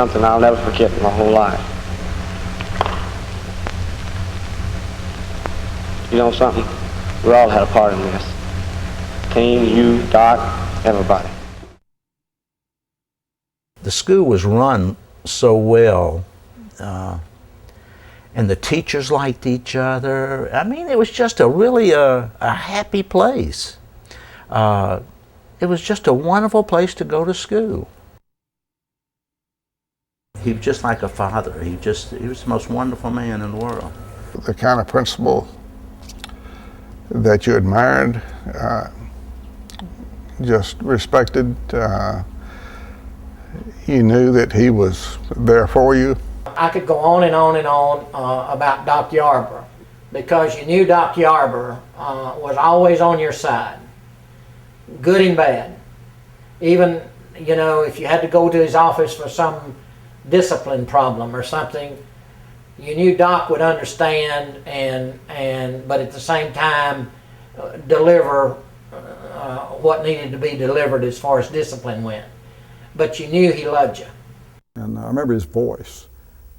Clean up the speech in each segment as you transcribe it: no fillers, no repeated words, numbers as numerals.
something I'll never forget in my whole life. You know something? We all had a part in this. Team, you, Doc, everybody. The school was run so well, and the teachers liked each other. I mean, it was just really a happy place. It was just a wonderful place to go to school. He was just like a father. He was the most wonderful man in the world. The kind of principal that you admired, just respected. You knew that he was there for you. I could go on and on and on about Doc Yarber, because you knew Doc Yarber was always on your side, good and bad. Even, you know, if you had to go to his office for some discipline problem or something, you knew Doc would understand but at the same time deliver what needed to be delivered as far as discipline went. But you knew he loved you. And I remember his voice.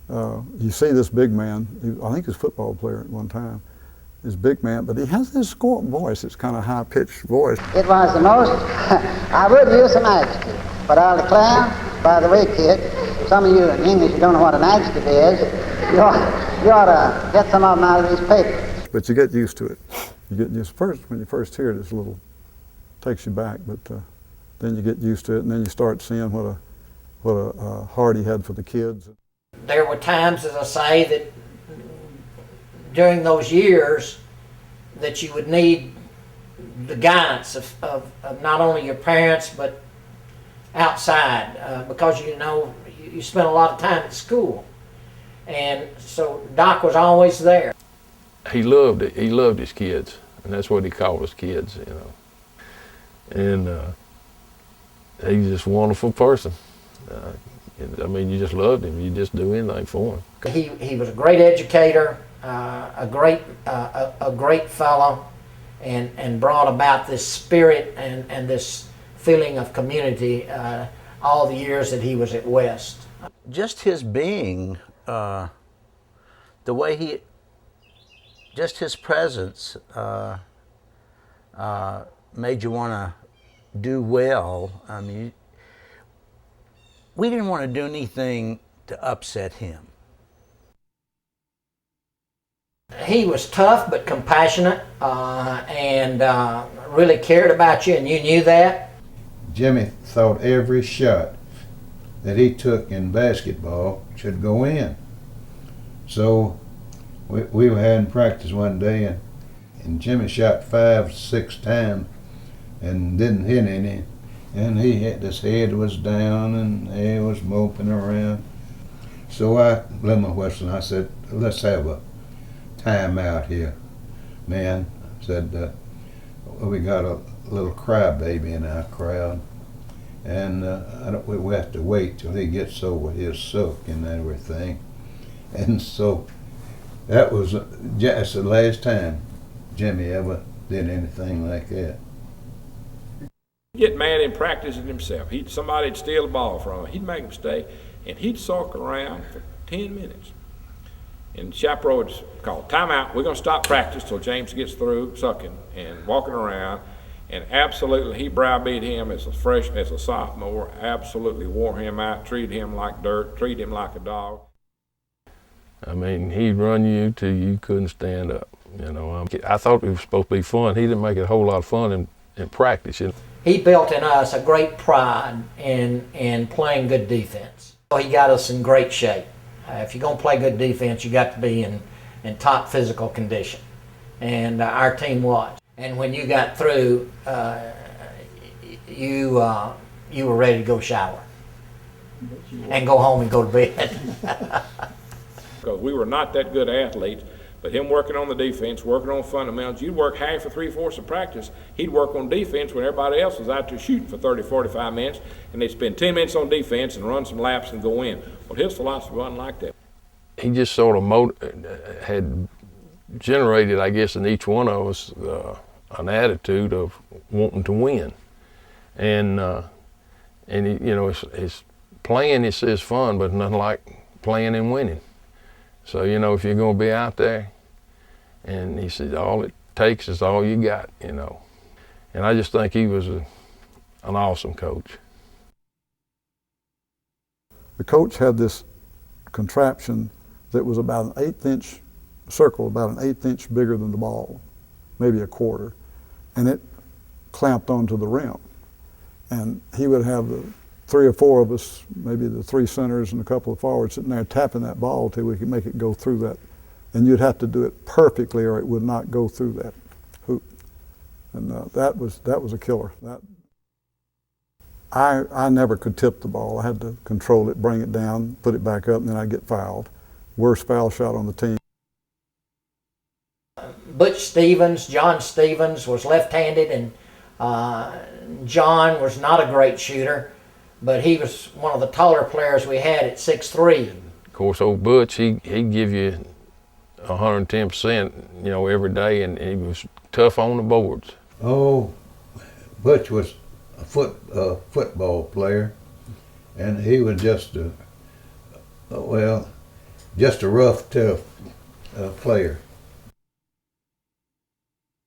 You see this big man, I think he was a football player at one time, this big man, but he has this voice, it's kind of high-pitched voice. It was the most, I would use some adjective, but I'll declare, by the way, kid, some of you in English, you don't know what an adjective is, you ought to get some of them out of these papers. But you get used to it. You get used first, when you first hear it, it's a little, takes you back, but then you get used to it, and then you start seeing what a heart he had for the kids. There were times, as I say, that during those years that you would need the guidance of not only your parents but outside, because you know you spent a lot of time at school, and so Doc was always there. He loved it. He loved his kids, and that's what he called his kids, you know. And he's just a wonderful person. I mean, you just loved him. You just do anything for him. He was a great educator, a great fellow, and brought about this spirit and this feeling of community all the years that he was at West. Just his being, the way just his presence made you want to do well. I mean, we didn't want to do anything to upset him. He was tough but compassionate, and really cared about you, and you knew that. Jimmy thought every shot that he took in basketball should go in. So we were having practice one day, and Jimmy shot 5, 6 times and didn't hit any. And his head was down and he was moping around. So I blew my whistle and I said, let's have a time out here, man. I said, we got a little crybaby in our crowd, and we have to wait till he gets over his soak and everything. And so that was just the last time Jimmy ever did anything like that. Get mad in practicing himself. Somebody'd steal the ball from him. He'd make a mistake, and he'd sulk around for 10 minutes. And the chaperone would call, timeout. We're going to stop practice till James gets through sucking and walking around. And absolutely, he browbeat him as a sophomore. Absolutely wore him out, treated him like dirt, treated him like a dog. I mean, he'd run you till you couldn't stand up. You know, I thought it was supposed to be fun. He didn't make it a whole lot of fun in practice. You know? He built in us a great pride in playing good defense. He got us in great shape. If you're going to play good defense, you got to be in top physical condition. And our team was. And when you got through, you were ready to go shower and go home and go to bed. Because we were not that good athletes, but him working on the defense, working on fundamentals, you'd work half or 3/4 of practice. He'd work on defense when everybody else was out there shooting for 30, 45 minutes, and they'd spend 10 minutes on defense and run some laps and go in. Well, his philosophy wasn't like that. He just sort of had generated, I guess, in each one of us an attitude of wanting to win. And he, you know, his playing is fun, but nothing like playing and winning. So, you know, if you're going to be out there, and he said, all it takes is all you got, you know. And I just think he was an awesome coach. The coach had this contraption that was about an 1/8 inch circle, about an 1/8 inch bigger than the ball, maybe a quarter, and it clamped onto the rim. And he would have the 3 or 4 of us, maybe the 3 centers and a couple of forwards, sitting there tapping that ball till we could make it go through that. And you'd have to do it perfectly or it would not go through that hoop. And that was a killer. I never could tip the ball. I had to control it, bring it down, put it back up, and then I'd get fouled. Worst foul shot on the team. Butch Stevens, John Stevens, was left-handed, and John was not a great shooter, but he was one of the taller players we had at 6'3". Of course, old Butch, he'd give you 110%, you know, every day, and he was tough on the boards. Oh, Butch was a football player, and he was just a rough, tough player.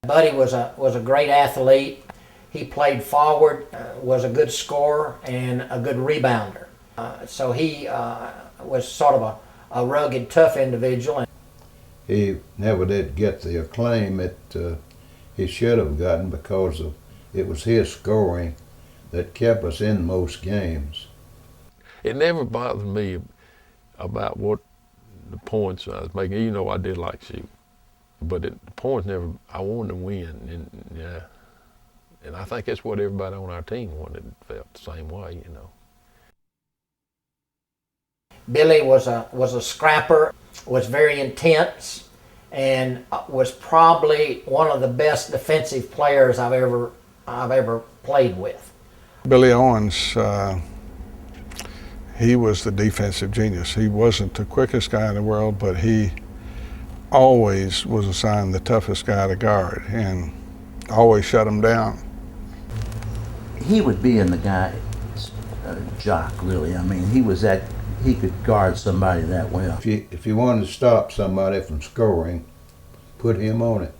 Buddy was a great athlete. He played forward, was a good scorer, and a good rebounder. So he was sort of a rugged, tough individual. He never did get the acclaim that he should have gotten because it was his scoring that kept us in most games. It never bothered me about what the points I was making. You know, I did like shoot, but the points never. I wanted to win, and yeah, and I think that's what everybody on our team wanted. Felt the same way, you know. Billy was a scrapper, was very intense, and was probably one of the best defensive players I've ever played with. Billy Owens, he was the defensive genius. He wasn't the quickest guy in the world, but he always was assigned the toughest guy to guard and always shut him down. He would be in the guy's jock, really. I mean, he could guard somebody that well. If you wanted to stop somebody from scoring, put him on it.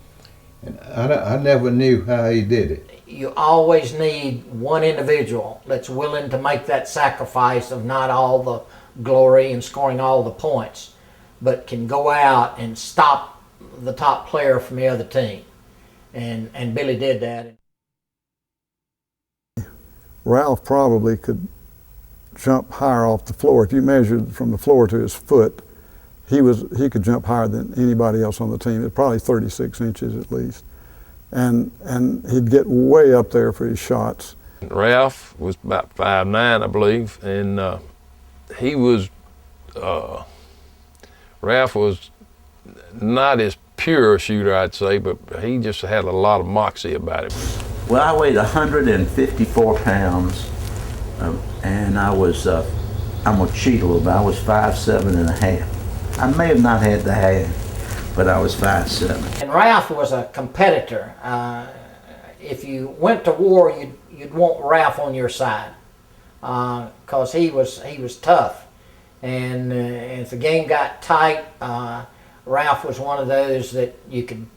And I never knew how he did it. You always need one individual that's willing to make that sacrifice of not all the glory and scoring all the points, but can go out and stop the top player from the other team. And Billy did that. Ralph probably could jump higher off the floor. If you measured from the floor to his foot, he could jump higher than anybody else on the team. It's probably 36 inches at least. And he'd get way up there for his shots. Ralph was about 5'9", I believe, and Ralph was not as pure a shooter, I'd say, but he just had a lot of moxie about him. Well, I weighed 154 pounds, and I'm going to cheat a little bit. I was 5'7.5". I may have not had the half, but I was 5'7". And Ralph was a competitor. If you went to war, you'd want Ralph on your side, because he was tough. And if the game got tight, Ralph was one of those that you could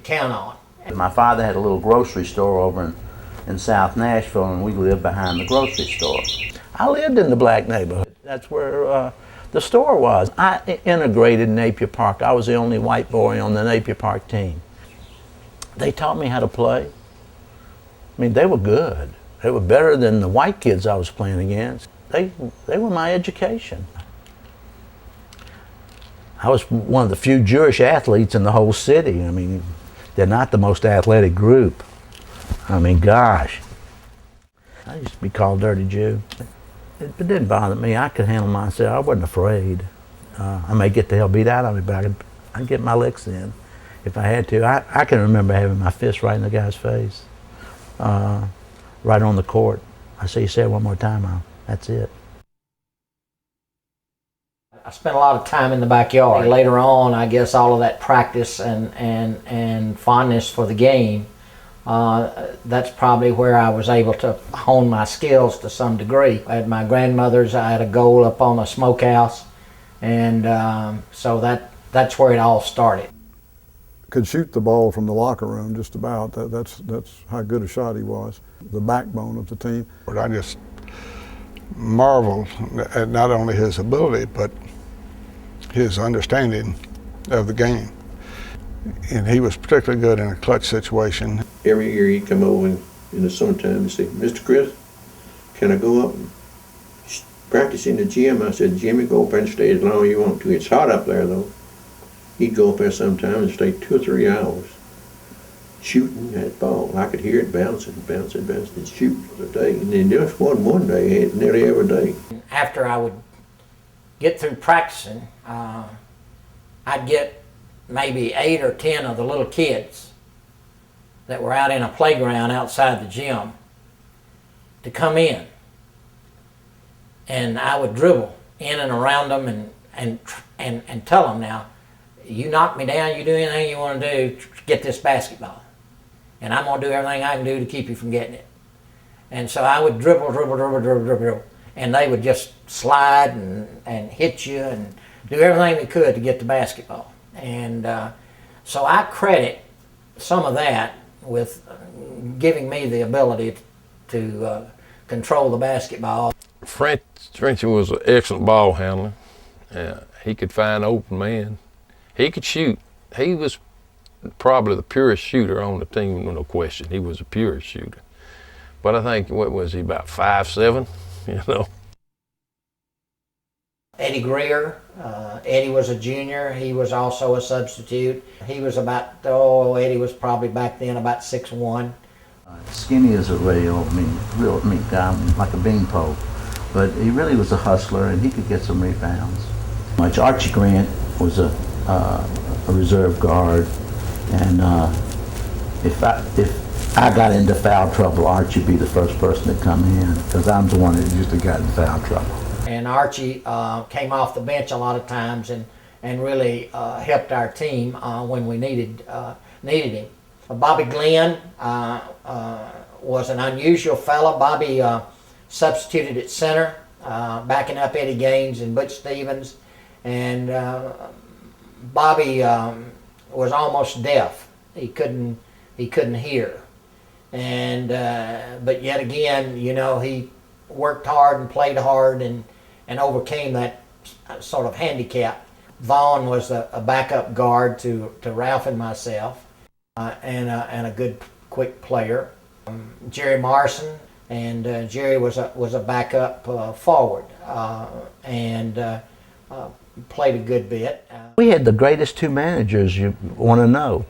count on. My father had a little grocery store over in South Nashville, and we lived behind the grocery store. I lived in the black neighborhood. That's where the store was. I integrated Napier Park. I was the only white boy on the Napier Park team. They taught me how to play. I mean, they were good. They were better than the white kids I was playing against. They were my education. I was one of the few Jewish athletes in the whole city. I mean, they're not the most athletic group. I mean, gosh. I used to be called Dirty Jew. It didn't bother me. I could handle myself. I wasn't afraid. I may get the hell beat out of me, but I'd get my licks in if I had to. I can remember having my fist right in the guy's face, right on the court. I say, say it one more time, that's it. I spent a lot of time in the backyard. Later on, I guess all of that practice and fondness for the game that's probably where I was able to hone my skills to some degree. At my grandmother's, I had a goal up on a smokehouse, and so that's where it all started. Could shoot the ball from the locker room just about. That's how good a shot he was. The backbone of the team. I just marveled at not only his ability, but his understanding of the game. And he was particularly good in a clutch situation. Every year he'd come over in the summertime and say, "Mr. Chris, can I go up and practice in the gym?" I said, "Jimmy, go up there and stay as long as you want to. It's hot up there, though." He'd go up there sometime and stay 2 or 3 hours shooting that ball. I could hear it bouncing, bouncing, bouncing, and shooting for the day. And then just one day, nearly every day. After I would get through practicing, I'd get maybe 8 or 10 of the little kids that were out in a playground outside the gym to come in, and I would dribble in and around them and tell them, "Now, you knock me down, you do anything you want to do, get this basketball, and I'm going to do everything I can do to keep you from getting it." And so I would dribble, and they would just slide and hit you and do everything they could to get the basketball. And so I credit some of that with giving me the ability to control the basketball. Frenchy was an excellent ball handler. He could find open man. He could shoot. He was probably the purest shooter on the team, no question. He was the purest shooter. But I think, what was he, about 5'7", you know? Eddie Greer, Eddie was a junior. He was also a substitute. He was Eddie was probably back then about 6'1". Skinny as a rail, down like a beanpole. But he really was a hustler, and he could get some rebounds. Archie Grant was a reserve guard, and if I got into foul trouble, Archie would be the first person to come in, because I'm the one that used to get in foul trouble. And Archie came off the bench a lot of times and really helped our team when we needed him. Bobby Glenn was an unusual fella. Bobby substituted at center, backing up Eddie Gaines and Butch Stevens, and Bobby was almost deaf. He couldn't hear, and but yet again, you know, he worked hard and played hard and overcame that sort of handicap. Vaughn was a backup guard to Ralph and myself, and a good quick player. Jerry Marson, and Jerry was a backup forward and played a good bit. We had the greatest 2 managers you want to know.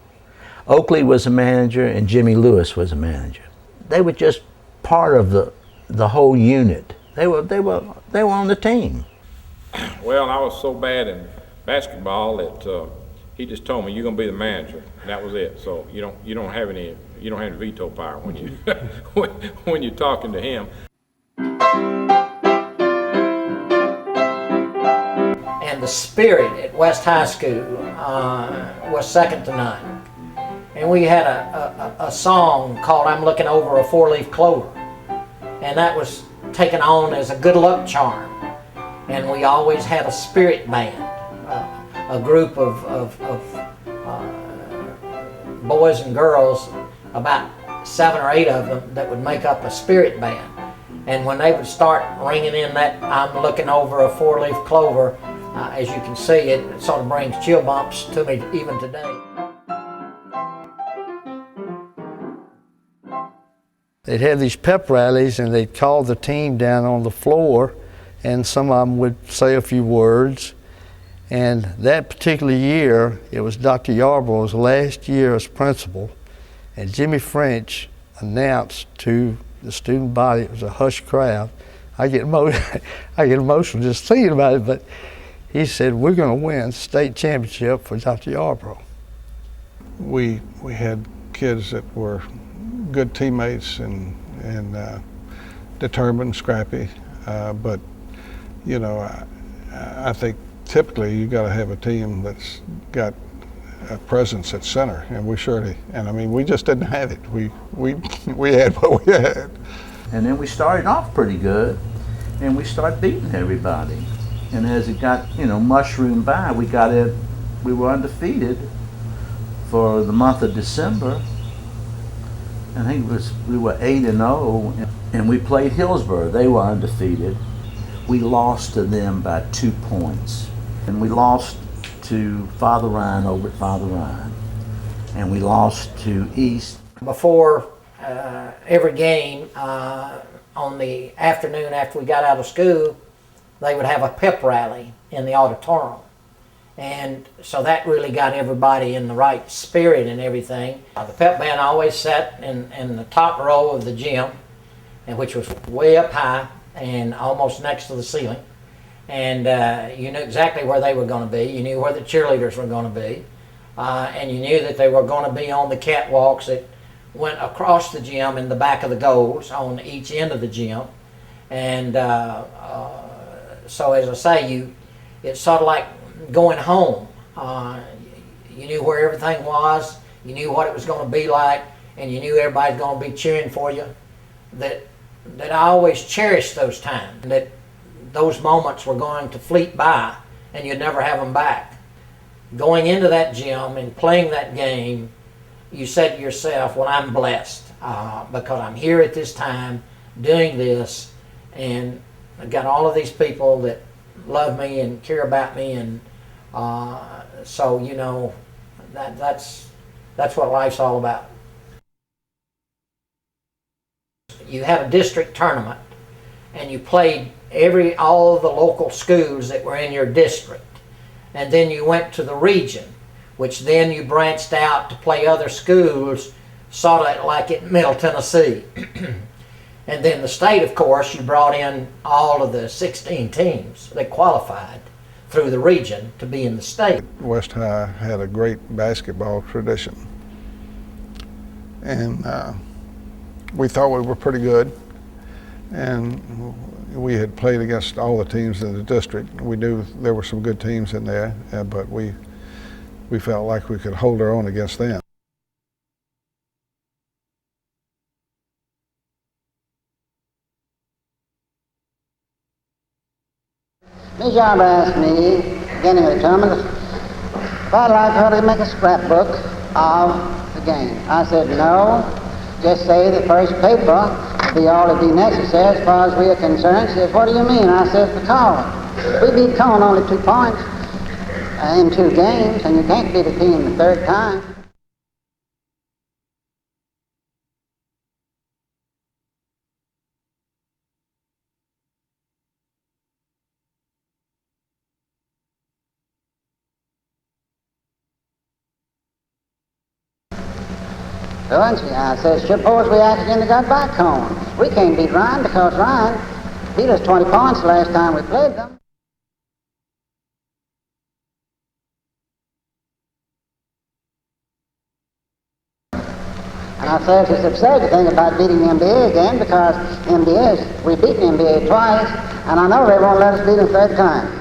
Oakley was a manager and Jimmy Lewis was a manager. They were just part of the whole unit. They were on the team. Well, I was so bad in basketball that he just told me, "You're gonna be the manager," and that was it. So you don't have any veto power when you when you're talking to him. And the spirit at West High School was second to none. And we had a song called "I'm Looking Over a Four-Leaf Clover," and that was taken on as a good luck charm. And we always had a spirit band, a group of boys and girls, about 7 or 8 of them, that would make up a spirit band. And when they would start ringing in that "I'm looking over a four-leaf clover," as you can see, it sort of brings chill bumps to me even today. They'd have these pep rallies, and they'd call the team down on the floor, and some of them would say a few words. And that particular year, it was Dr. Yarborough's last year as principal, and Jimmy French announced to the student body, it was a hushed crowd. I get emotional just thinking about it, but he said, "We're going to win state championship for Dr. Yarborough." We had kids that were good teammates and determined, scrappy, but you know, I think typically you got to have a team that's got a presence at center, and we surely, and I mean, we just didn't have it. We had what we had. And then we started off pretty good, and we started beating everybody. And as it got, mushroomed by, we were undefeated for the month of December. I think we were 8-0, and we played Hillsborough. They were undefeated. We lost to them by 2 points, and we lost to Father Ryan over at Father Ryan, and we lost to East. Before every game, on the afternoon after we got out of school, they would have a pep rally in the auditorium. And so that really got everybody in the right spirit and everything. The pep band always sat in the top row of the gym, and which was way up high and almost next to the ceiling. And you knew exactly where they were going to be. You knew where the cheerleaders were going to be. And you knew that they were going to be on the catwalks that went across the gym in the back of the goals on each end of the gym. And so as I say, it's sort of like going home. You knew where everything was, you knew what it was going to be like, and you knew everybody's going to be cheering for you. That I always cherished those times, that those moments were going to fleet by and you'd never have them back. Going into that gym and playing that game, you said to yourself, well, I'm blessed because I'm here at this time doing this, and I've got all of these people that love me and care about me, and so that's what life's all about. You had a district tournament, and you played all the local schools that were in your district, and then you went to the region, which then you branched out to play other schools, sort of like in Middle Tennessee. And then the state, of course, you brought in all of the 16 teams that qualified through the region to be in the state. West High had a great basketball tradition, and we thought we were pretty good, and we had played against all the teams in the district. We knew there were some good teams in there, but we felt like we could hold our own against them. Miss Yarborough asked me, beginning of the tournament, if I'd like her to make a scrapbook of the game. I said, no, just say the first paper will be all that'll be necessary as far as we are concerned. She says, what do you mean? I said, because we beat Cone only 2 points in 2 games, and you can't beat a team the third time. So I said, suppose we act again and got back home. We can't beat Ryan because Ryan beat us 20 points the last time we played them. And I said, it's absurd to think about beating the NBA again because we beat the NBA twice, and I know they won't let us beat them 3rd time.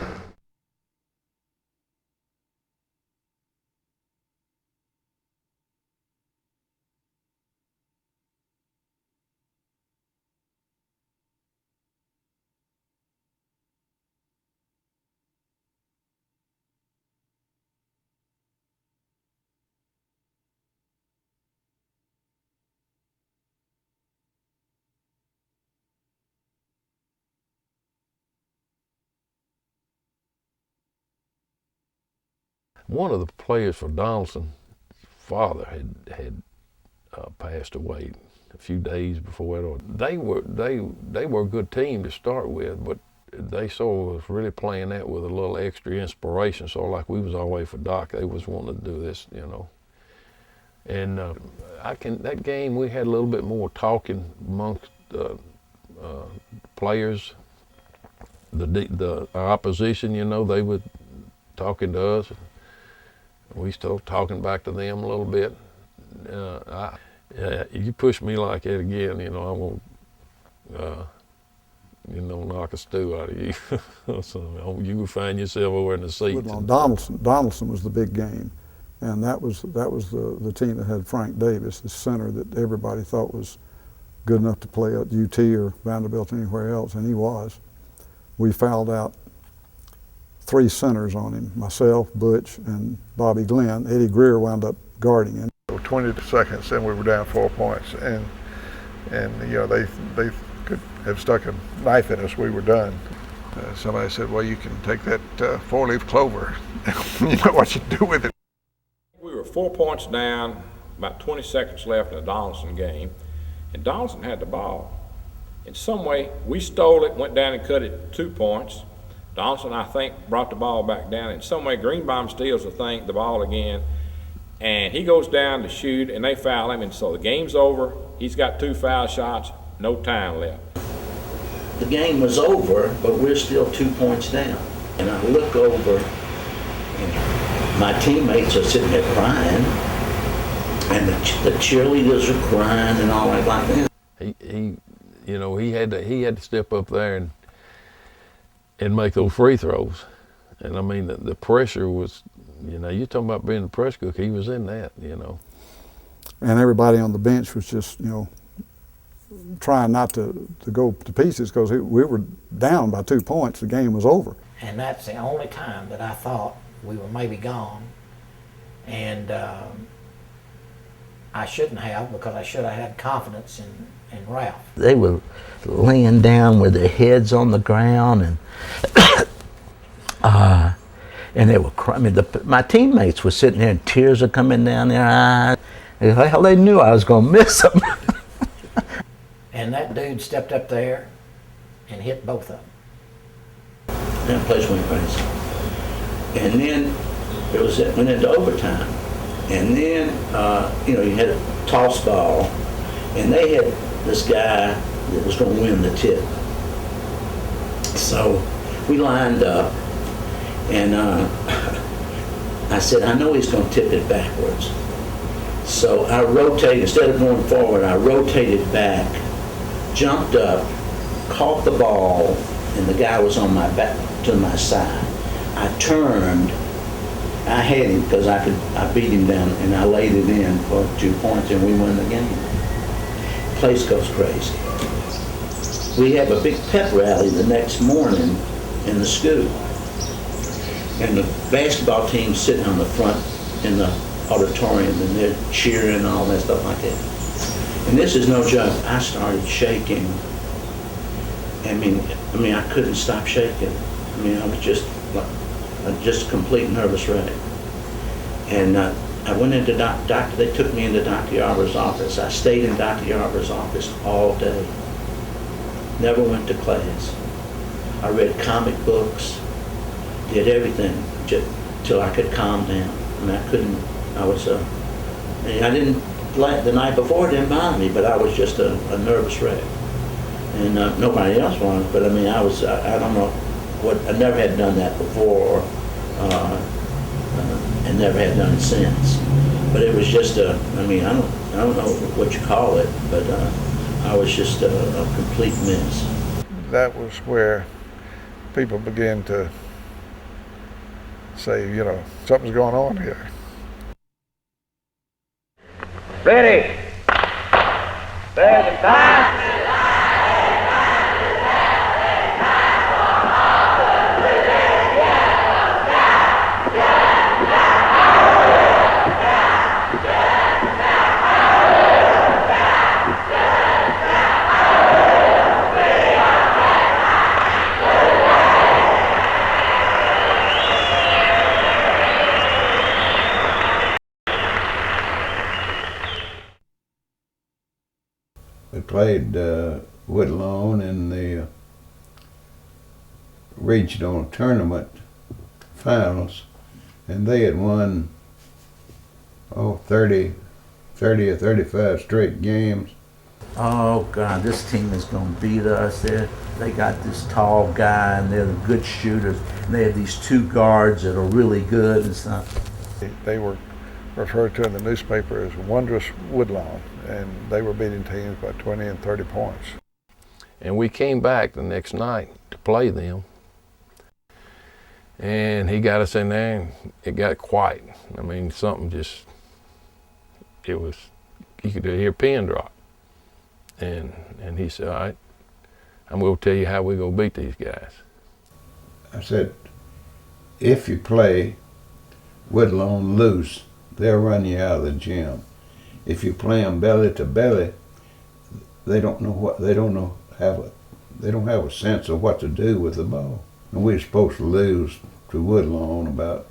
One of the players for Donaldson, father had passed away a few days before that. They were a good team to start with, but they sort of was really playing that with a little extra inspiration. So like we was always for Doc, they was wanting to do this, And that game we had a little bit more talking amongst players. Our opposition, they were talking to us. We started talking back to them a little bit. You push me like that again, I won't, knock a stew out of you. So you can find yourself over in the seats. Donaldson was the big game. And that was the team that had Frank Davis, the center that everybody thought was good enough to play at UT or Vanderbilt or anywhere else, and he was. We fouled out 3 centers on him, myself, Butch, and Bobby Glenn. Eddie Greer wound up guarding him. 20 seconds and we were down 4 points, and you know, they could have stuck a knife in us, we were done. Somebody said, well, you can take that 4-leaf clover. You know what you do with it. We were 4 points down, about 20 seconds left in the Donaldson game, and Donaldson had the ball. In some way, we stole it, went down and cut it 2 points. Donaldson, I think, brought the ball back down. In some way, Greenbaum steals the ball again, and he goes down to shoot, and they foul him, and so the game's over. He's got 2 foul shots, no time left. The game was over, but we're still 2 points down. And I look over, and my teammates are sitting there crying, and the cheerleaders are crying and all that like that. He you know, he had to step up there and make those free throws. And I mean, the pressure was, you know, you're talking about being the press cook, he was in that, you know. And everybody on the bench was just, you know, trying not to go to pieces because we were down by 2 points. The game was over. And that's the only time that I thought we were maybe gone. And I shouldn't have, because I should have had confidence in Ralph. They were laying down with their heads on the ground, and they were crying. I mean, my teammates were sitting there, and tears are coming down their eyes. Hell, they knew I was going to miss them. And that dude stepped up there and hit both of them. That place went crazy. And then went into overtime. And then, you know, you had a toss ball, and they had this guy that was going to win the tip. So we lined up, and I said, I know he's going to tip it backwards. So I rotated, instead of going forward, I rotated back, jumped up, caught the ball, and the guy was on my back to my side. I turned, I had him because I beat him down, and I laid it in for 2 points, and we won the game. Place goes crazy. We have a big pep rally the next morning in the school, and the basketball team's sitting on the front in the auditorium, and they're cheering and all that stuff like that. And this is no joke. I started shaking. I mean, I couldn't stop shaking. I mean, I was just a complete nervous wreck. And I went into doctor. They took me into Dr. Yarber's office. I stayed in Dr. Yarber's office all day. Never went to class. I read comic books, did everything just till I could calm down. I mean, I couldn't. I didn't. The night before it didn't bother me, but I was just a nervous wreck. And nobody else was, but I mean, I don't know I never had done that before, and never had done it since. But it was just I don't know what you call it, but I was just a complete mess. That was where people began to say, you know, something's going on here. Ready. There's the time. We played Woodlawn in the regional tournament finals, and they had won 30 or 35 straight games. Oh God, this team is going to beat us. They got this tall guy, and they're the good shooters. And they have these 2 guards that are really good and stuff. They were referred to in the newspaper as Wondrous Woodlawn, and they were beating teams by 20 and 30 points. And we came back the next night to play them. And he got us in there, and it got quiet. I mean, something just, it was, you could hear a pin drop. And he said, all right, I'm going to tell you how we're going to beat these guys. I said, if you play Woodlawn loose, they'll run you out of the gym. If you play them belly to belly, they don't have a sense of what to do with the ball. And we were supposed to lose to Woodlawn about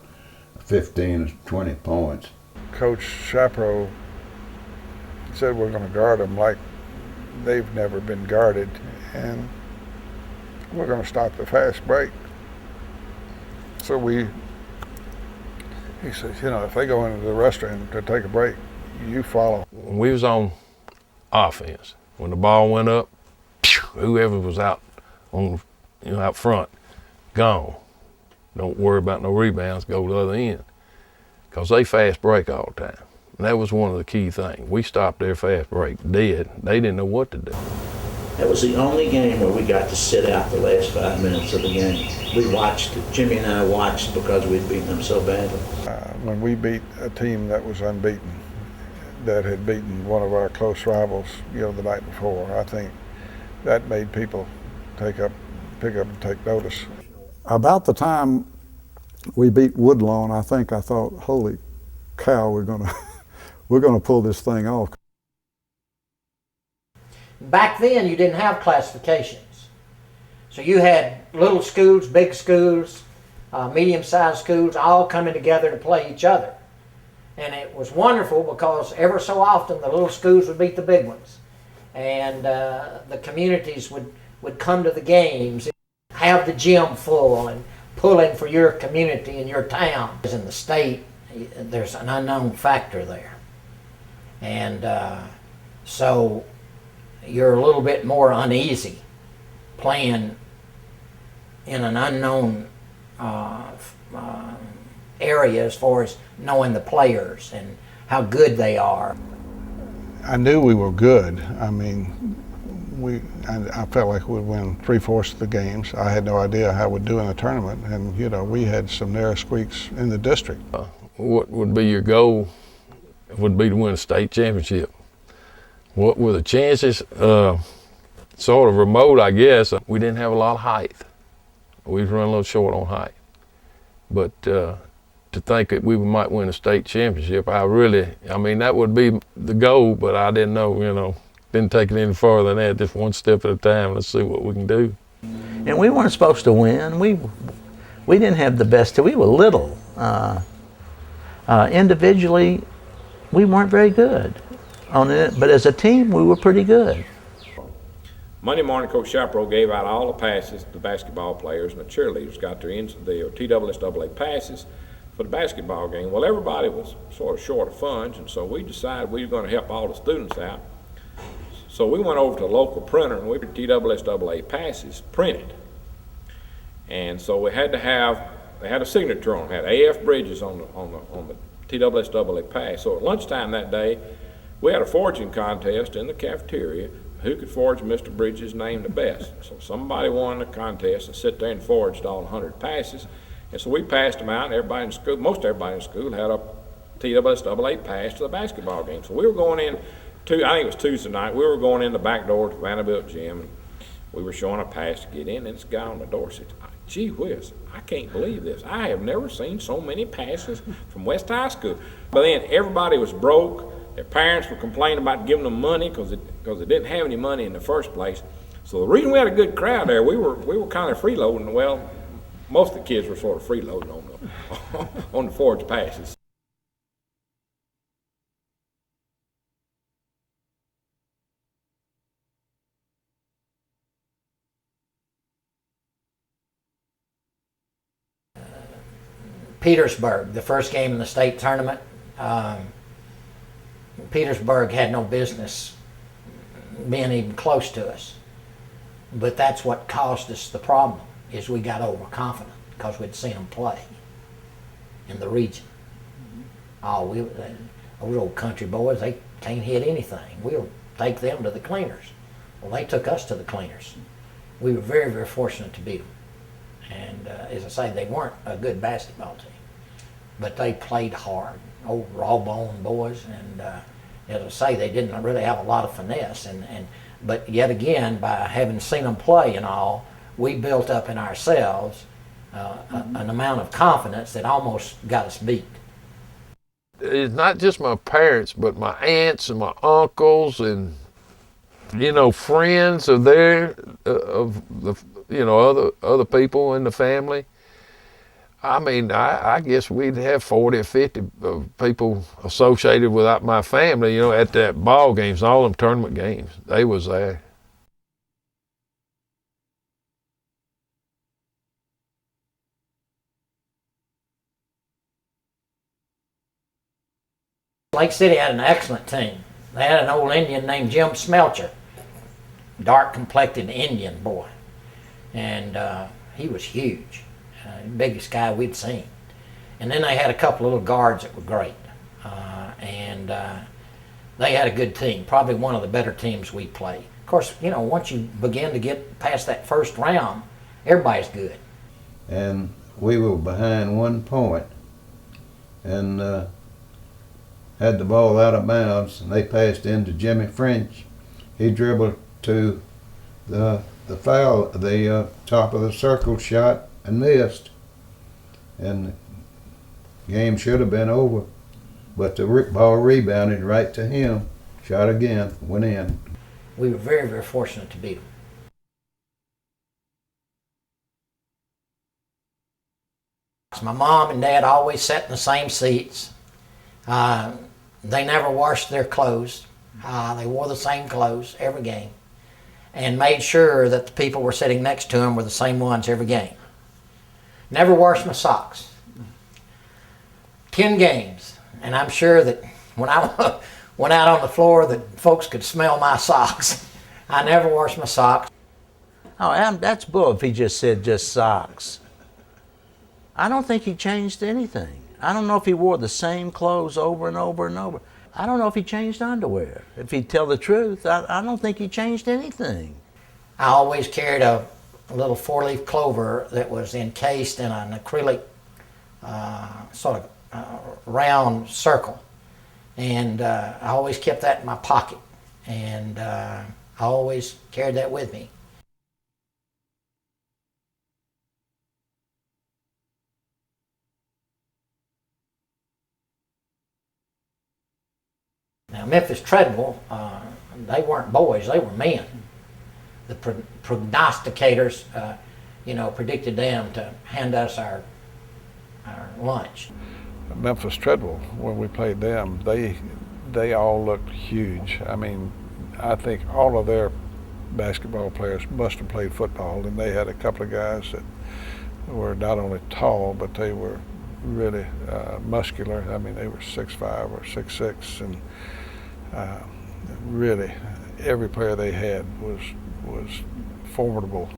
15 or 20 points. Coach Shapiro said we're going to guard them like they've never been guarded, and we're going to stop the fast break. So he says, you know, if they go into the restroom to take a break, you follow. When we was on offense, when the ball went up, whoever was out on, out front, gone. Don't worry about no rebounds, go to the other end. Because they fast break all the time. And that was one of the key things. We stopped their fast break dead. They didn't know what to do. That was the only game where we got to sit out the last 5 minutes of the game. We watched, Jimmy and I watched because we'd beaten them so badly. When we beat a team that was unbeaten, that had beaten one of our close rivals, the night before, I think that made people pick up and take notice. About the time we beat Woodlawn, I thought, holy cow, we're gonna pull this thing off. Back then, you didn't have classifications. So you had little schools, big schools, medium-sized schools, all coming together to play each other. And it was wonderful because ever so often the little schools would beat the big ones. And the communities would come to the games, have the gym full and pulling for your community and your town. In the state, there's an unknown factor there. And so you're a little bit more uneasy playing in an unknown area as far as knowing the players and how good they are. I knew we were good. I mean, I felt like we'd win 3/4 of the games. I had no idea how we'd do in the tournament, and we had some narrow squeaks in the district. What would be your goal? Would be to win a state championship. What were the chances? Sort of remote, I guess. We didn't have a lot of height. We was running a little short on height. But to think that we might win a state championship, I mean, that would be the goal, but I didn't know, didn't take it any farther than that, just one step at a time. Let's see what we can do. And we weren't supposed to win. We didn't have the best. We were little. Individually, we weren't very good on it, but as a team, we were pretty good. Monday morning, Coach Shapiro gave out all the passes to the basketball players, and the cheerleaders got their TSSAA passes for the basketball game. Well, everybody was sort of short of funds, and so we decided we were going to help all the students out. So we went over to a local printer, and we had TSSAA passes printed. And so we had to have, they had a signature on it, had AF Bridges on the TSSAA pass. So at lunchtime that day, we had a forging contest in the cafeteria. Who could forge Mr. Bridges' name the best? So somebody won the contest and sit there and forged all 100 passes. And so we passed them out, and everybody in school, most everybody in school had a TSSAA pass to the basketball game. So we were going in, I think it was Tuesday night, we were going in the back door to Vanderbilt Gym, and we were showing a pass to get in, and this guy on the door said, gee whiz, I can't believe this. I have never seen so many passes from West High School. But then everybody was broke. Their parents were complaining about giving them money because they didn't have any money in the first place. So the reason we had a good crowd there, we were kind of freeloading. Well, most of the kids were sort of freeloading on the forged passes. Petersburg, the first game in the state tournament. Petersburg had no business being even close to us. But that's what caused us the problem, is we got overconfident because we'd seen them play in the region. Those old country boys, they can't hit anything. We'll take them to the cleaners. Well, they took us to the cleaners. We were very, very fortunate to beat them. And as I say, they weren't a good basketball team, but they played hard. Old raw-boned boys, and as I say, they didn't really have a lot of finesse. But yet again, by having seen them play and all, we built up in ourselves an amount of confidence that almost got us beat. It's not just my parents, but my aunts and my uncles and, you know, friends of their, of the, you know, other people in the family. I mean, I guess we'd have 40 or 50 people associated with my family, you know, at that ball games, all them tournament games. They was there. Lake City had an excellent team. They had an old Indian named Jim Smelcher, dark-complected Indian boy, and he was huge, biggest guy we'd seen. And then they had a couple of little guards that were great, and they had a good team, probably one of the better teams we played. Of course, you know, once you begin to get past that first round, everybody's good. And we were behind 1 point, and had the ball out of bounds, and they passed into Jimmy French. He dribbled to the foul, the top of the circle shot, and missed. And the game should have been over, but the ball rebounded right to him, shot again, went in. We were very, very fortunate to beat them. My mom and dad always sat in the same seats. They never washed their clothes. They wore the same clothes every game, and made sure that the people were sitting next to them were the same ones every game. Never washed my socks. 10 games, and I'm sure that when I went out on the floor that folks could smell my socks. I never washed my socks. Oh, Adam, that's bull if he just said just socks. I don't think he changed anything. I don't know if he wore the same clothes over and over and over. I don't know if he changed underwear. If he'd tell the truth, I don't think he changed anything. I always carried a little 4-leaf clover that was encased in an acrylic sort of round circle. And I always kept that in my pocket. And I always carried that with me. Now, Memphis Treadwell, they weren't boys, they were men. The prognosticators, you know, predicted them to hand us our lunch. Memphis Treadwell, when we played them, they all looked huge. I mean, I think all of their basketball players must have played football, and they had a couple of guys that were not only tall, but they were really muscular. I mean, they were 6'5" or 6'6", and really every player they had was formidable.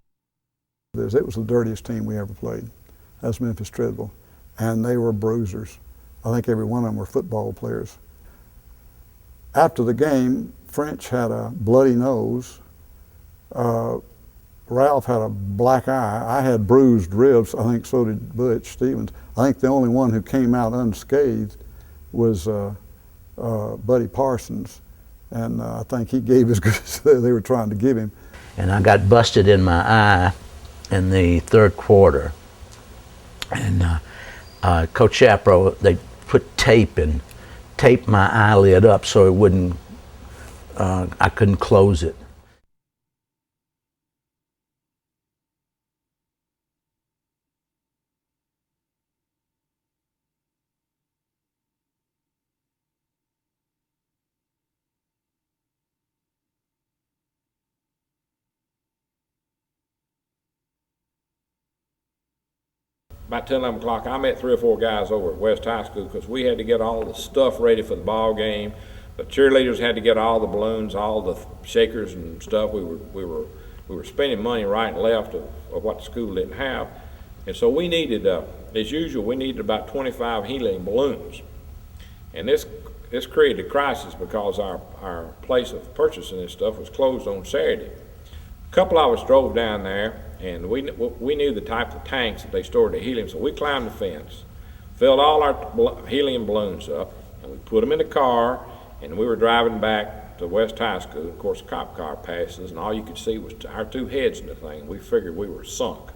It was the dirtiest team we ever played. That's Memphis Treadwell, and they were bruisers. I think every one of them were football players. After the game, French had a bloody nose. Ralph had a black eye. I had bruised ribs. I think so did Butch Stevens. I think the only one who came out unscathed was Buddy Parsons, and I think he gave as good as they were trying to give him. And I got busted in my eye in the third quarter. And Coach Shapiro, they put tape and taped my eyelid up so it wouldn't, I couldn't close it. About 10, 11 o'clock, I met 3 or 4 guys over at West High School because we had to get all the stuff ready for the ball game. The cheerleaders had to get all the balloons, all the shakers and stuff. We were spending money right and left of what the school didn't have. And so we needed, as usual, we needed about 25 helium balloons. And this created a crisis because our place of purchasing this stuff was closed on Saturday. A couple of us drove down there, And we knew the type of tanks that they stored the helium, so we climbed the fence, filled all our helium balloons up, and we put them in a car, and we were driving back to West High School. Of course, a cop car passes, and all you could see was our two heads in the thing. We figured we were sunk.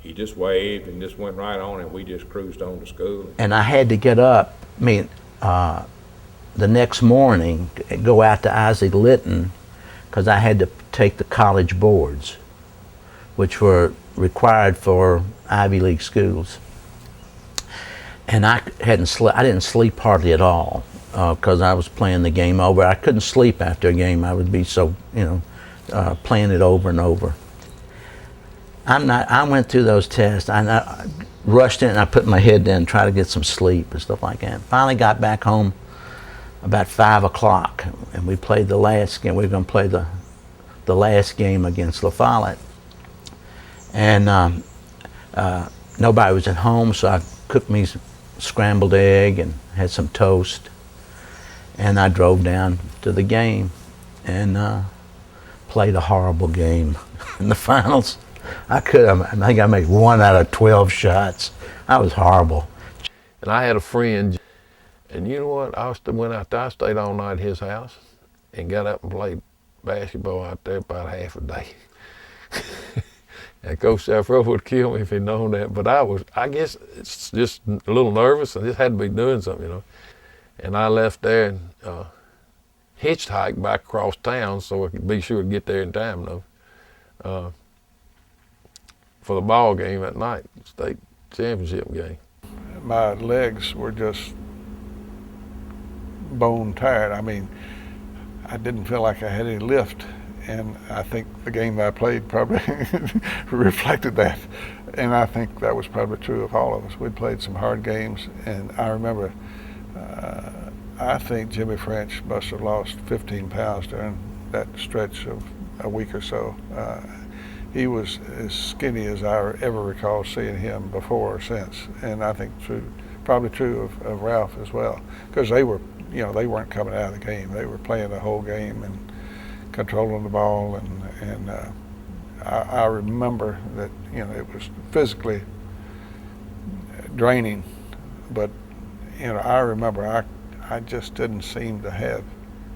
He just waved and just went right on, and we just cruised on to school. And I had to get up, the next morning, go out to Isaac Litton, because I had to take the college boards, which were required for Ivy League schools. And I didn't sleep hardly at all, because I was playing the game over. I couldn't sleep after a game. I would be so, playing it over and over. I went through those tests. I rushed in and I put my head down and tried to get some sleep and stuff like that. Finally got back home about 5 o'clock, and we played the last game. We were going to play the last game against La Follette. And nobody was at home, so I cooked me scrambled egg and had some toast. And I drove down to the game and played a horrible game in the finals. I think I made 1 out of 12 shots. I was horrible. And I had a friend, and you know what? I went out there, I stayed all night at his house and got up and played basketball out there about half a day. And Coach Shafro would kill me if he'd known that, but I guess it's just a little nervous and just had to be doing something, And I left there and hitchhiked back across town so I could be sure to get there in time, for the ball game at night, state championship game. My legs were just bone tired. I mean, I didn't feel like I had any lift, and I think the game that I played probably reflected that. And I think that was probably true of all of us. We played some hard games, and I remember, I think Jimmy French must have lost 15 pounds during that stretch of a week or so. He was as skinny as I ever recall seeing him before or since, and I think probably true of Ralph as well, because they were, they weren't coming out of the game. They were playing the whole game and controlling the ball, and I remember that it was physically draining, but I remember I just didn't seem to have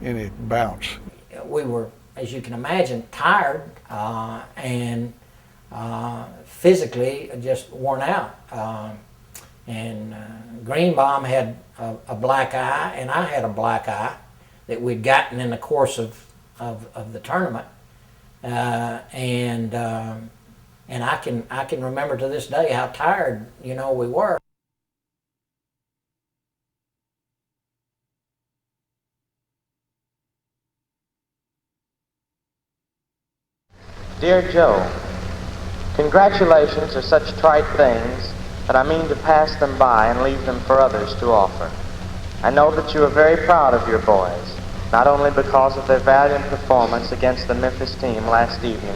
any bounce. We were, as you can imagine, tired and physically just worn out. And Greenbaum had a black eye, and I had a black eye that we'd gotten in the course of the tournament. And I can remember to this day how tired we were. Dear Joe, congratulations are such trite things that I mean to pass them by and leave them for others to offer. I know that you are very proud of your boys, not only because of their valiant performance against the Memphis team last evening,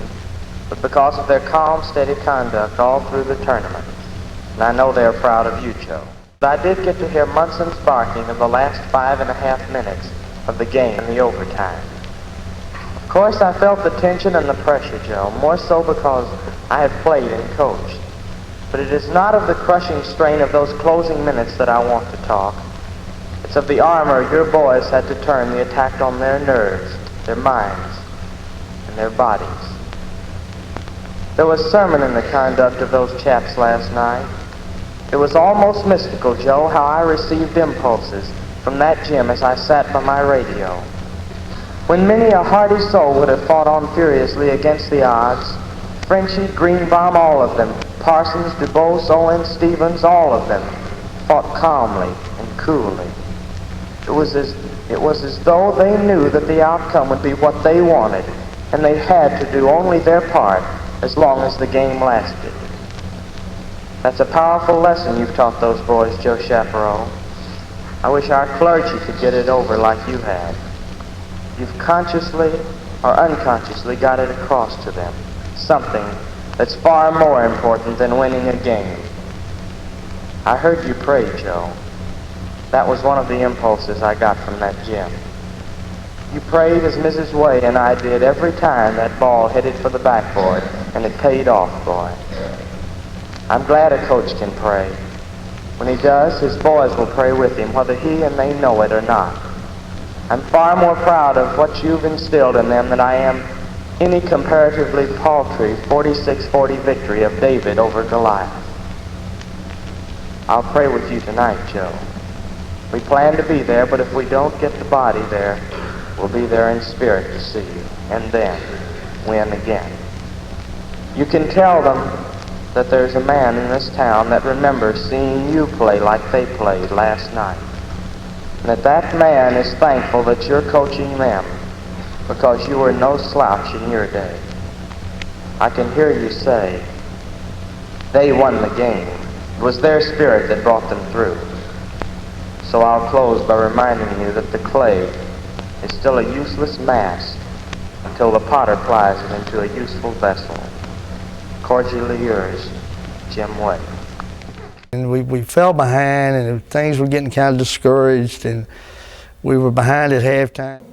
but because of their calm, steady conduct all through the tournament. And I know they are proud of you, Joe. But I did get to hear Munson's barking in the last 5.5 minutes of the game in the overtime. Of course, I felt the tension and the pressure, Joe, more so because I had played and coached. But it is not of the crushing strain of those closing minutes that I want to talk. It's of the armor your boys had to turn the attack on their nerves, their minds, and their bodies. There was sermon in the conduct of those chaps last night. It was almost mystical, Joe, how I received impulses from that gym as I sat by my radio. When many a hardy soul would have fought on furiously against the odds, Frenchy, Greenbaum, all of them, Parsons, DuBose, Owens, Stevens, all of them, fought calmly and coolly. It was as though they knew that the outcome would be what they wanted, and they had to do only their part as long as the game lasted. That's a powerful lesson you've taught those boys, Joe Chaparral. I wish our clergy could get it over like you had. You've consciously or unconsciously got it across to them, something that's far more important than winning a game. I heard you pray, Joe. That was one of the impulses I got from that gym. You prayed as Mrs. Way and I did every time that ball headed for the backboard, and it paid off, boy. I'm glad a coach can pray. When he does, his boys will pray with him, whether he and they know it or not. I'm far more proud of what you've instilled in them than I am any comparatively paltry 46-40 victory of David over Goliath. I'll pray with you tonight, Joe. We plan to be there, but if we don't get the body there, we'll be there in spirit to see you, and then win again. You can tell them that there's a man in this town that remembers seeing you play like they played last night, and that man is thankful that you're coaching them, because you were no slouch in your day. I can hear you say, they won the game. It was their spirit that brought them through. So I'll close by reminding you that the clay is still a useless mass until the potter plies it into a useful vessel. Cordially yours, Jim Way. And we fell behind, and things were getting kind of discouraged, and we were behind at halftime.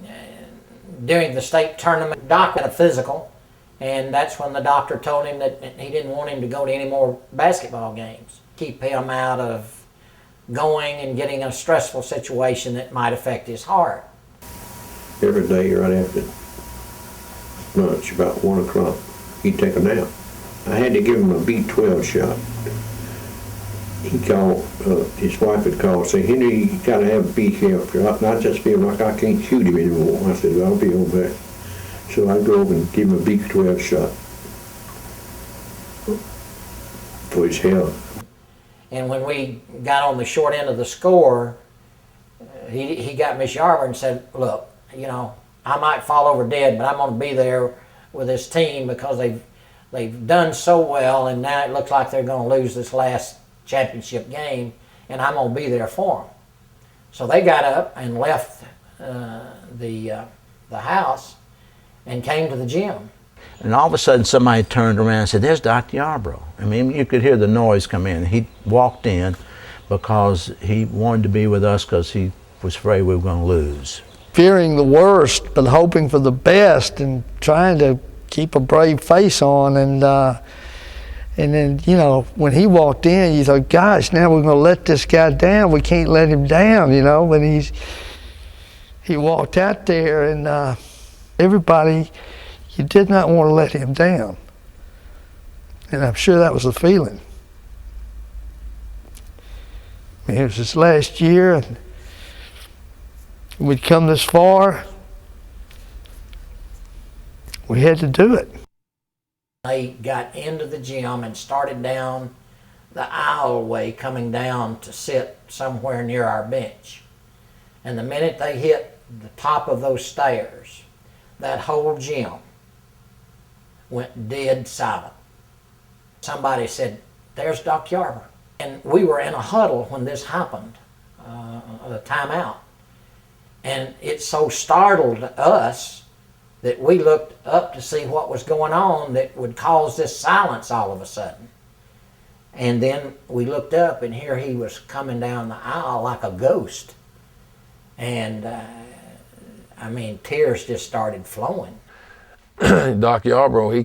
During the state tournament, Doc had a physical, and that's when the doctor told him that he didn't want him to go to any more basketball games. Keep him out of going and getting in a stressful situation that might affect his heart. Every day right after lunch, about 1 o'clock, he'd take a nap. I had to give him a B12 shot. He called, his wife had called and said, Henry, you got to have a B12. I just feel like I can't shoot him anymore. I said, I'll be over there. So I go over and give him a B12 shot for his health. And when we got on the short end of the score, he got Miss Yarber and said, look, you know, I might fall over dead, but I'm going to be there with this team because they've done so well, and now it looks like they're going to lose this last championship game, and I'm going to be there for them. So they got up and left the house and came to the gym. And all of a sudden somebody turned around and said, there's Dr. Yarbrough. I mean, you could hear the noise come in. He walked in because he wanted to be with us because he was afraid we were going to lose. Fearing the worst, but hoping for the best, and trying to keep a brave face on. And then, you know, when he walked in, you thought, gosh, now we're going to let this guy down. We can't let him down, you know. But he walked out there, and everybody, you did not want to let him down. And I'm sure that was the feeling. I mean, it was his last year, and we'd come this far. We had to do it. They got into the gym and started down the aisleway coming down to sit somewhere near our bench. And the minute they hit the top of those stairs, that whole gym went dead silent. Somebody said, there's Doc Yarbrough. And we were in a huddle when this happened, a timeout. And it so startled us that we looked up to see what was going on that would cause this silence all of a sudden. And then we looked up, and here he was coming down the aisle like a ghost. And I mean, tears just started flowing. Doc Yarbrough,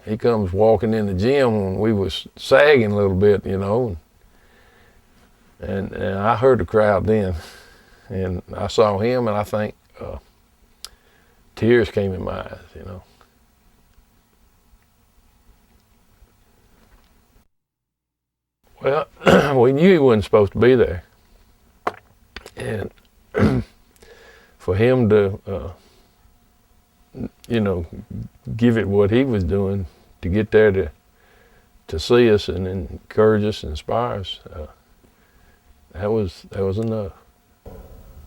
he comes walking in the gym when we was sagging a little bit, you know. And I heard the crowd then. And I saw him, and I think tears came in my eyes, you know. Well, we knew he wasn't supposed to be there. And for him to, you know, give it what he was doing, to get there to see us and encourage us and inspire us, that was enough.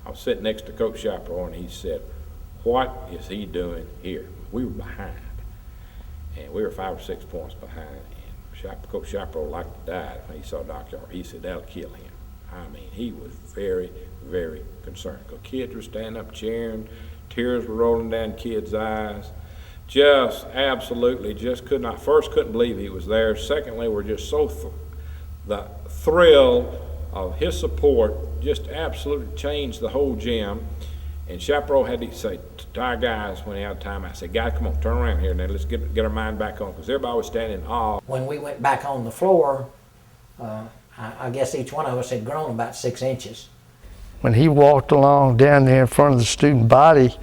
I was sitting next to Coach Chaparral, and he said, what is he doing here? We were behind, and we were 5 or 6 points behind, and Coach Chaparral like to die when he saw Doc Yarbrough. He said, that'll kill him. I mean, he was very, very concerned. The kids were standing up cheering, tears were rolling down kids' eyes. Just absolutely couldn't believe he was there. Secondly, we're just so the thrill of his support just absolutely changed the whole gym. And Chaparral had to say to our guys when they had time, I said, guys, come on, turn around here now. Let's get our mind back on, because everybody was standing in awe. When we went back on the floor, I guess each one of us had grown about 6 inches. When he walked along down there in front of the student body,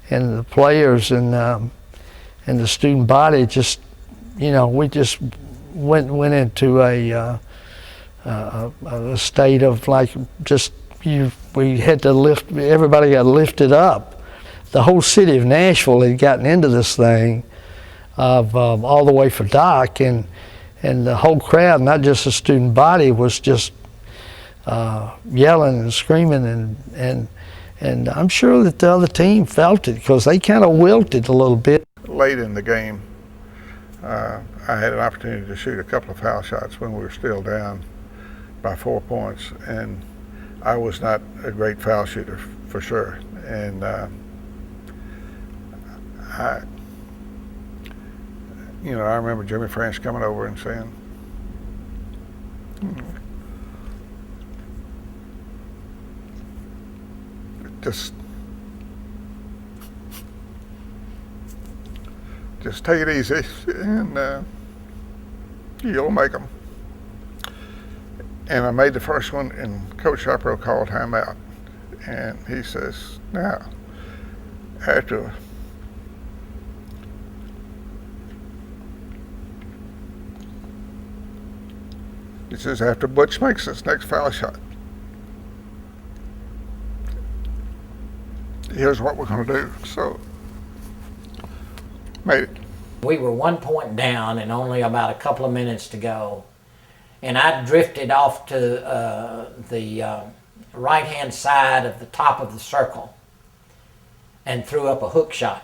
and the players and the student body just, we just went into a state of like we had to lift, everybody got lifted up. The whole city of Nashville had gotten into this thing of all the way for Doc, and the whole crowd, not just the student body, was just yelling and screaming, and I'm sure that the other team felt it because they kind of wilted a little bit. Late in the game, I had an opportunity to shoot a couple of foul shots when we were still down by 4 points, and I was not a great foul shooter for sure. And I remember Jimmy France coming over and saying, just take it easy, and you'll make them. And I made the first one, and Coach Chaparral called timeout, and he says, now, after Butch makes his next foul shot, here's what we're going to do. So, made it. We were 1 point down and only about a couple of minutes to go. And I drifted off to the right-hand side of the top of the circle and threw up a hook shot.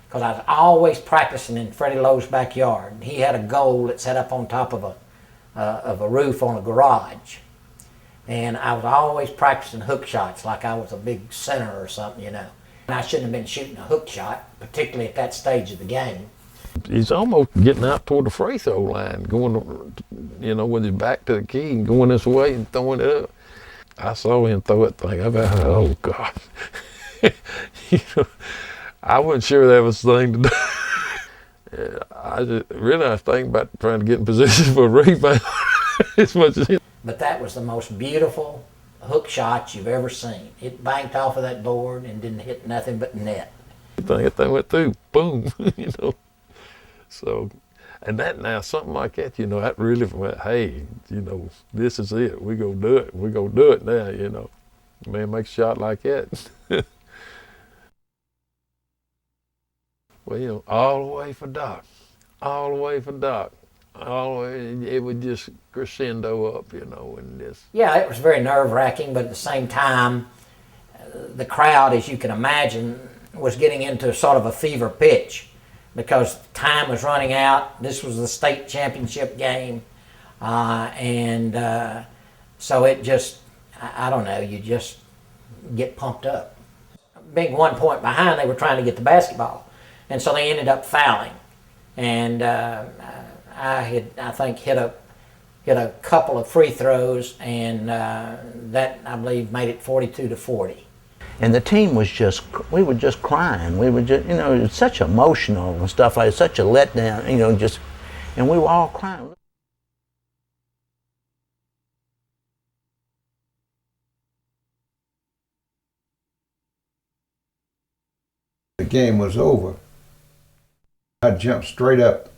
Because I was always practicing in Freddie Lowe's backyard. He had a goal that set up on top of a roof on a garage. And I was always practicing hook shots like I was a big center or something, And I shouldn't have been shooting a hook shot, particularly at that stage of the game. He's almost getting out toward the free throw line, going, with his back to the key and going this way and throwing it up. I saw him throw it, think about, oh God. I wasn't sure that was the thing to do. I was thinking about trying to get in position for a rebound as much as it. But that was the most beautiful hook shot you've ever seen. It banked off of that board and didn't hit nothing but net. That thing went through, boom, So, and that now, something like that, that really went, hey, this is it. We're going to do it. We're going to do it now, Man makes a shot like that. Well, all the way for Doc. All the way for Doc. All the way, it would just crescendo up, and this. Yeah, it was very nerve-wracking, but at the same time, the crowd, as you can imagine, was getting into sort of a fever pitch because time was running out. This was the state championship game. So it just, I don't know, you just get pumped up. Being 1 point behind, they were trying to get the basketball. And so they ended up fouling. And I think, hit a couple of free throws, and that, I believe, made it 42-40. And the team was we were just crying. We were just, it was such emotional and stuff like such a letdown, and we were all crying. The game was over. I jumped straight up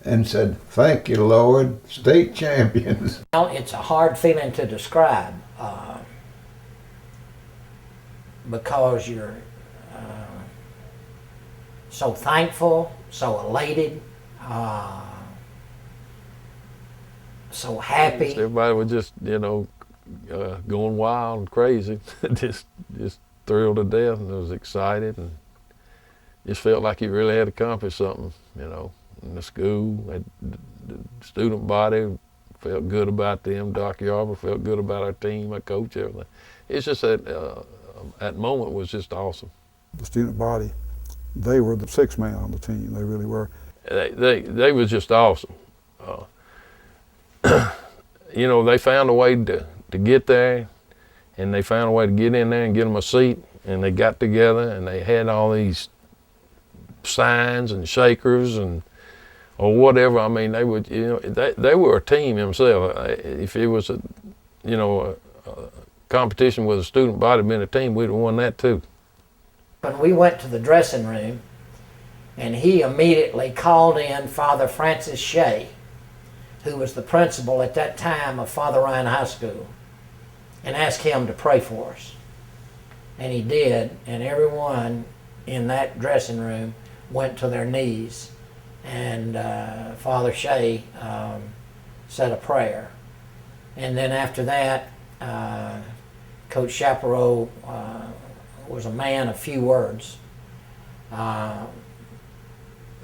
and said, "Thank you, Lord, state champions." Well, it's a hard feeling to describe because you're so thankful, so elated, so happy. Everybody was just, going wild and crazy, just thrilled to death, and was excited, and just felt like he really had accomplished something, in the school. The student body felt good about them. Doc Yarber felt good about our team, our coach, everything. It's just that moment was just awesome. The student body, they were the sixth man on the team. They really were. They was just awesome. They found a way to get there, and they found a way to get in there and get them a seat, and they got together and they had all these signs and shakers and or whatever. I mean, they would, they were a team themselves. If it was a competition with a student body being a team, we'd have won that too. When we went to the dressing room, and he immediately called in Father Francis Shea, who was the principal at that time of Father Ryan High School, and asked him to pray for us. And he did, and everyone in that dressing room went to their knees, and Father Shea said a prayer. And then after that, Coach Chaparro was a man of few words.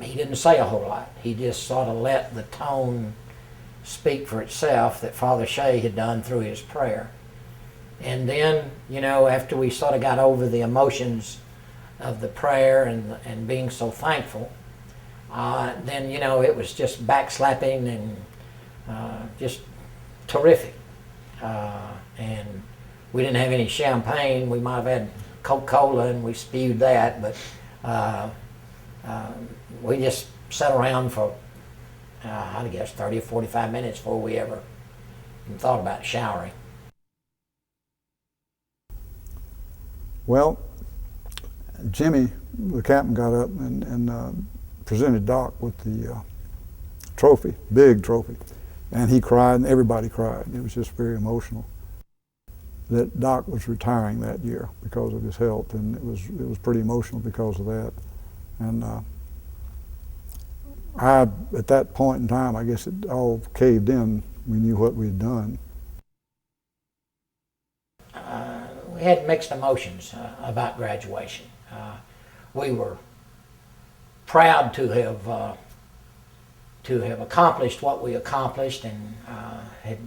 He didn't say a whole lot. He just sort of let the tone speak for itself that Father Shea had done through his prayer. And then, after we sort of got over the emotions of the prayer and being so thankful, then, it was just backslapping and just terrific. And we didn't have any champagne. We might have had Coca-Cola and we spewed that, but we just sat around for, I guess, 30 or 45 minutes before we ever even thought about showering. Well, Jimmy, the captain, got up and presented Doc with the trophy, big trophy, and he cried and everybody cried. It was just very emotional that Doc was retiring that year because of his health, and it was pretty emotional because of that. And at that point in time, I guess it all caved in. We knew what we had done. We had mixed emotions about graduation. We were proud to have accomplished what we accomplished, and had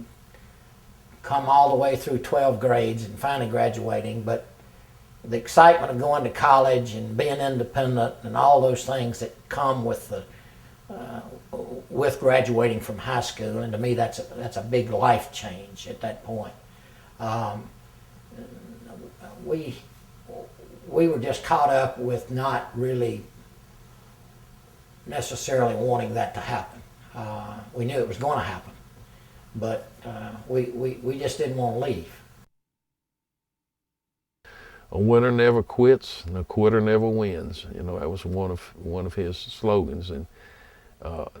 come all the way through 12 grades and finally graduating. But the excitement of going to college and being independent and all those things that come with with graduating from high school, and to me that's a big life change at that point. We were just caught up with not really necessarily wanting that to happen. We knew it was going to happen, but we just didn't want to leave. A winner never quits, and a quitter never wins. That was one of his slogans, and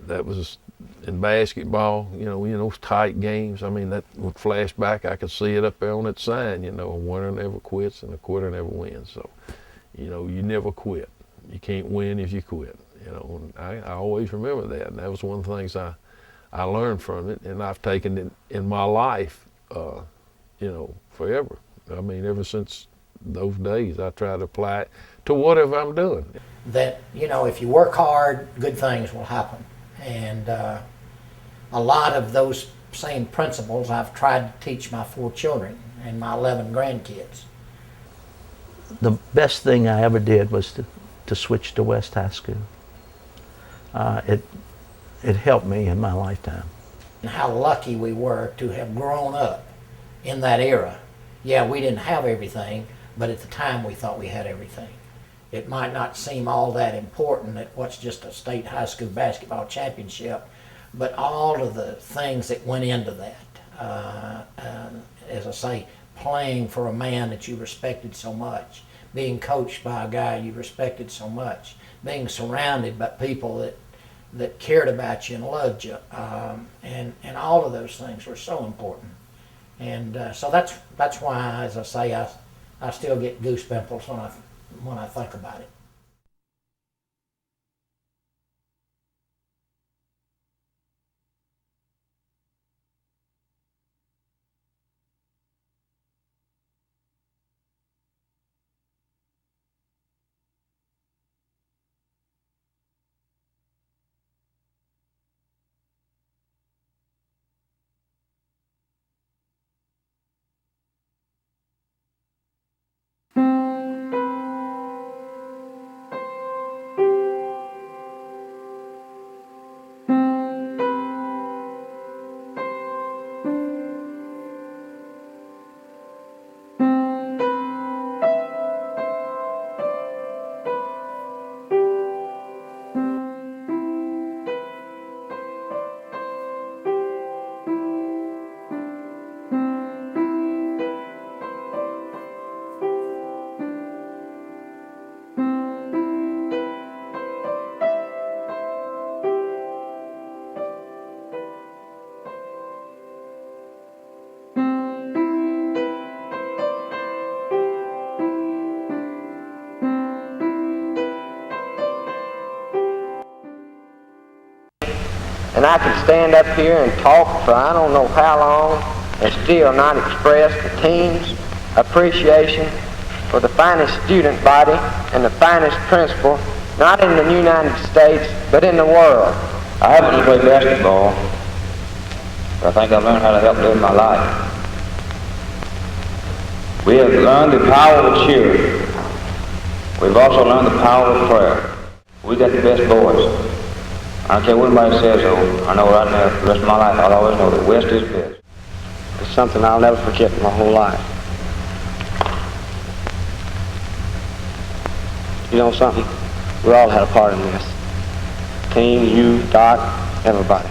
that was in basketball. Those tight games. I mean, that would flash back. I could see it up there on that sign. A winner never quits, and a quitter never wins. So, you never quit. You can't win if you quit. And I always remember that, and that was one of the things I learned from it, and I've taken it in my life, forever. I mean, ever since those days, I try to apply it to whatever I'm doing. That, if you work hard, good things will happen. And a lot of those same principles I've tried to teach my 4 children and my 11 grandkids. The best thing I ever did was to switch to West High School. It helped me in my lifetime. And how lucky we were to have grown up in that era. Yeah, we didn't have everything, but at the time we thought we had everything. It might not seem all that important at what's just a state high school basketball championship, but all of the things that went into that, as I say, playing for a man that you respected so much, being coached by a guy you respected so much, being surrounded by people that cared about you and loved you, and all of those things were so important. And so that's why, as I say, I still get goose pimples when I think about it. And I can stand up here and talk for I don't know how long and still not express the team's appreciation for the finest student body and the finest principal, not in the United States, but in the world. I happen to play basketball, but I think I've learned how to help live my life. We have learned the power of cheering. We've also learned the power of prayer. We got the best boys. I don't care what anybody says, though. I know right now, for the rest of my life, I'll always know that West is best. It's something I'll never forget in my whole life. You know something? We all had a part in this. Team, you, Doc, everybody.